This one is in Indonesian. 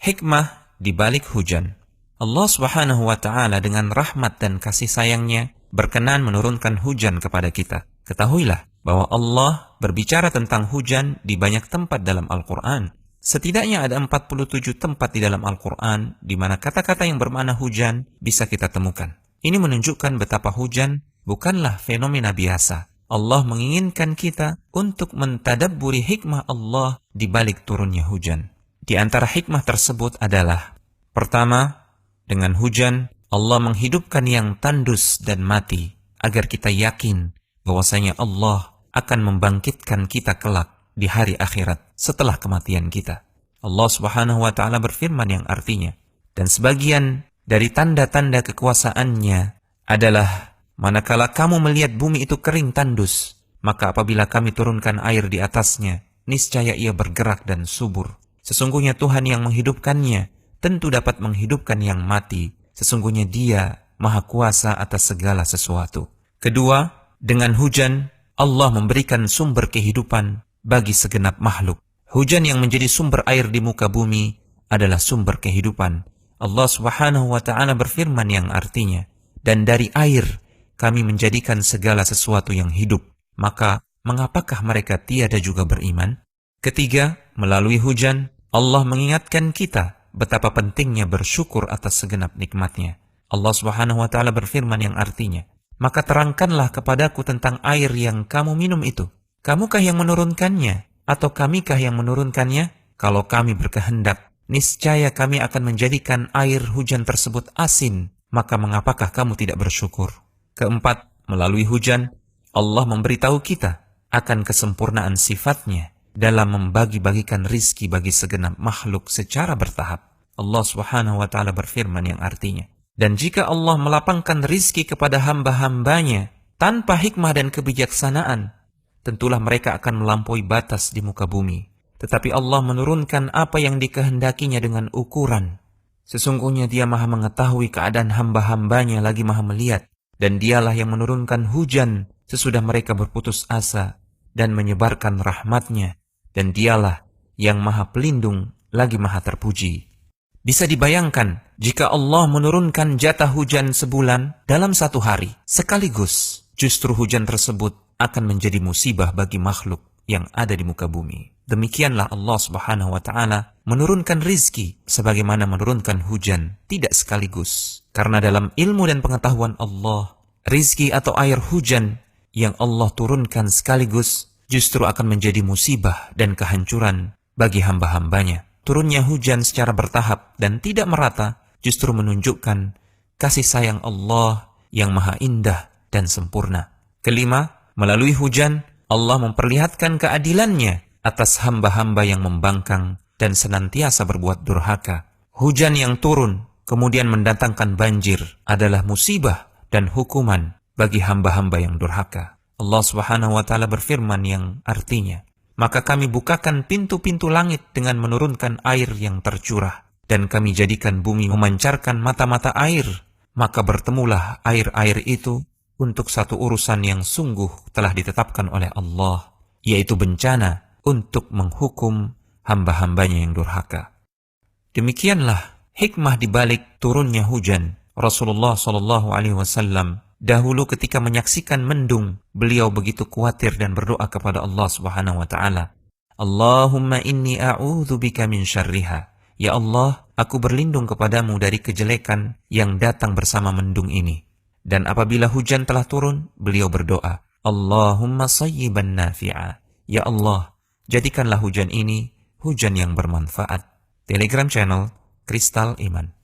Hikmah di balik hujan. Allah Subhanahu wa Ta'ala dengan rahmat dan kasih sayangnya berkenan menurunkan hujan kepada kita. Ketahuilah bahwa Allah berbicara tentang hujan di banyak tempat dalam Al-Quran. Setidaknya ada 47 tempat di dalam Al-Quran di mana kata-kata yang bermakna hujan bisa kita temukan. Ini menunjukkan betapa hujan bukanlah fenomena biasa. Allah menginginkan kita untuk mentadabburi hikmah Allah di balik turunnya hujan. Di antara hikmah tersebut adalah, pertama, dengan hujan, Allah menghidupkan yang tandus dan mati, agar kita yakin bahwasanya Allah akan membangkitkan kita kelak di hari akhirat setelah kematian kita. Allah Subhanahu wa Ta'ala berfirman yang artinya, dan sebagian dari tanda-tanda kekuasaannya adalah, manakala kamu melihat bumi itu kering tandus, maka apabila kami turunkan air di atasnya, niscaya ia bergerak dan subur. Sesungguhnya Tuhan yang menghidupkannya tentu dapat menghidupkan yang mati. Sesungguhnya Dia Maha Kuasa atas segala sesuatu. Kedua, dengan hujan, Allah memberikan sumber kehidupan bagi segenap makhluk. Hujan yang menjadi sumber air di muka bumi adalah sumber kehidupan. Allah Subhanahu wa Ta'ala berfirman yang artinya, dan dari air kami menjadikan segala sesuatu yang hidup. Maka, mengapakah mereka tiada juga beriman? Ketiga, melalui hujan, Allah mengingatkan kita betapa pentingnya bersyukur atas segenap nikmatnya. Allah Subhanahu wa Ta'ala berfirman yang artinya, maka terangkanlah kepadaku tentang air yang kamu minum itu. Kamukah yang menurunkannya, atau kamikah yang menurunkannya? Kalau kami berkehendak, niscaya kami akan menjadikan air hujan tersebut asin. Maka mengapakah kamu tidak bersyukur? Keempat, melalui hujan, Allah memberitahu kita akan kesempurnaan sifatnya dalam membagi-bagikan rizki bagi segenap makhluk secara bertahap. Allah Subhanahu wa Ta'ala berfirman yang artinya, dan jika Allah melapangkan rizki kepada hamba-hambanya tanpa hikmah dan kebijaksanaan, tentulah mereka akan melampaui batas di muka bumi. Tetapi Allah menurunkan apa yang dikehendakinya dengan ukuran. Sesungguhnya Dia Maha mengetahui keadaan hamba-hambanya lagi Maha melihat, dan Dialah yang menurunkan hujan sesudah mereka berputus asa dan menyebarkan rahmatnya. Dan Dialah yang Maha Pelindung lagi Maha Terpuji. Bisa dibayangkan jika Allah menurunkan jatah hujan sebulan dalam satu hari sekaligus, justru hujan tersebut akan menjadi musibah bagi makhluk yang ada di muka bumi. Demikianlah Allah Subhanahu wa Ta'ala menurunkan rizki sebagaimana menurunkan hujan tidak sekaligus. Karena dalam ilmu dan pengetahuan Allah, rizki atau air hujan yang Allah turunkan sekaligus justru akan menjadi musibah dan kehancuran bagi hamba-hambanya. Turunnya hujan secara bertahap dan tidak merata justru menunjukkan kasih sayang Allah yang maha indah dan sempurna. Kelima, melalui hujan, Allah memperlihatkan keadilannya atas hamba-hamba yang membangkang dan senantiasa berbuat durhaka. Hujan yang turun kemudian mendatangkan banjir adalah musibah dan hukuman bagi hamba-hamba yang durhaka. Allah Subhanahu wa Ta'ala berfirman yang artinya, maka kami bukakan pintu-pintu langit dengan menurunkan air yang tercurah, dan kami jadikan bumi memancarkan mata-mata air, maka bertemulah air-air itu untuk satu urusan yang sungguh telah ditetapkan oleh Allah, yaitu bencana untuk menghukum hamba-hambanya yang durhaka. Demikianlah hikmah di balik turunnya hujan. Rasulullah SAW dahulu ketika menyaksikan mendung, beliau begitu khawatir dan berdoa kepada Allah Subhanahu wa Ta'ala, Allahumma inni a'udzubika min syarriha. Ya Allah, aku berlindung kepadamu dari kejelekan yang datang bersama mendung ini. Dan apabila hujan telah turun, beliau berdoa, Allahumma sayyiban nafi'a. Ya Allah, jadikanlah hujan ini hujan yang bermanfaat. Telegram channel Kristal Iman.